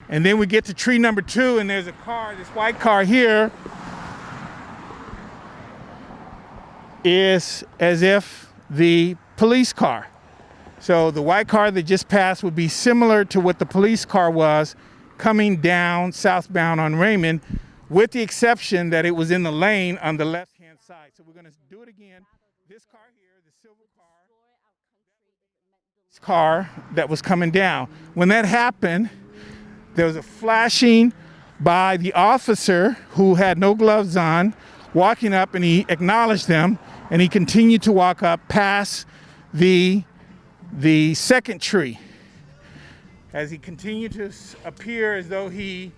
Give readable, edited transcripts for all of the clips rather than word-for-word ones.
And then we get to tree number 2, and there's a car, this white car here is as if the police car. So the white car that just passed would be similar to what the police car was coming down southbound on Raymond, with the exception that it was in the lane on the left-hand side. So we're going to do it again. This car here, the silver car that was coming down. When that happened, there was a flashing by the officer who had no gloves on, walking up, and he acknowledged them, and he continued to walk up past the second tree. As he continued to appear as though he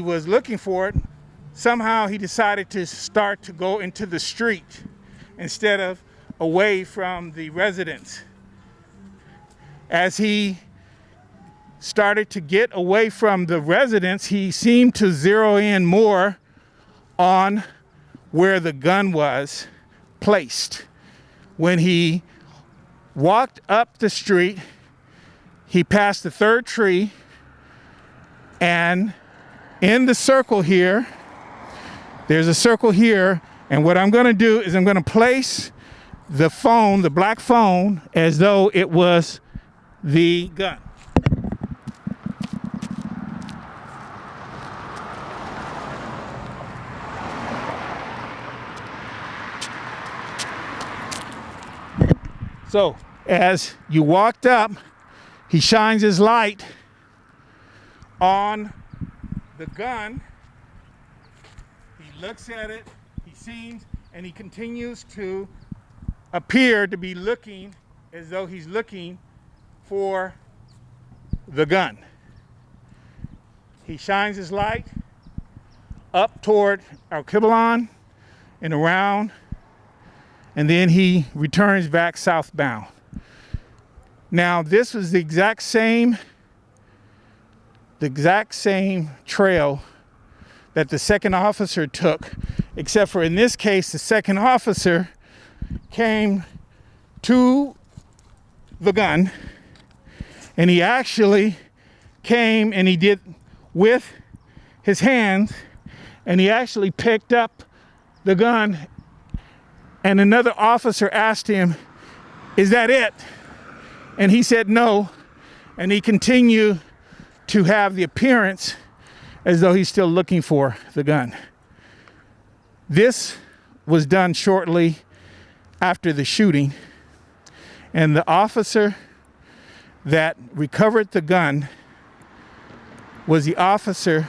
was looking for it, somehow he decided to start to go into the street instead of away from the residence. As he started to get away from the residence, he seemed to zero in more on where the gun was placed. When he walked up the street, he passed the third tree, and in the circle here, there's a circle here, and what I'm going to do is I'm going to place the phone, the black phone, as though it was the gun. So as you walked up, he shines his light on the gun. He looks at it, he sees, and he continues to appear to be looking as though he's looking for the gun. He shines his light up toward our Kibalon and around, and then he returns back southbound. Now, this was the exact same trail that the second officer took, except for in this case, the second officer came to the gun, and he actually came and he did with his hands, and he actually picked up the gun, and another officer asked him, "Is that it?" And he said no, and he continued to have the appearance as though he's still looking for the gun. This was done shortly after the shooting, and the officer that recovered the gun was the officer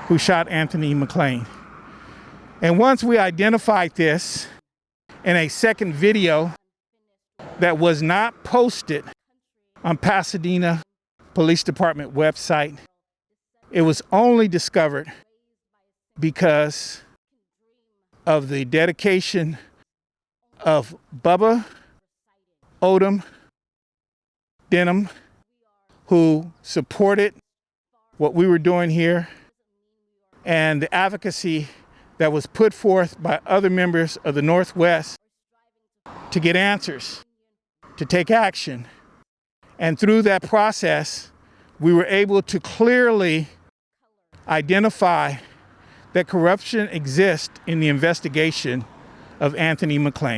who shot Anthony McClain. And once we identified this in a second video that was not posted on Pasadena Police Department website, it was only discovered because of the dedication of Bubba Odom Denham, who supported what we were doing here, and the advocacy that was put forth by other members of the Northwest to get answers, to take action. And through that process, we were able to clearly identify that corruption exists in the investigation of Anthony McClain.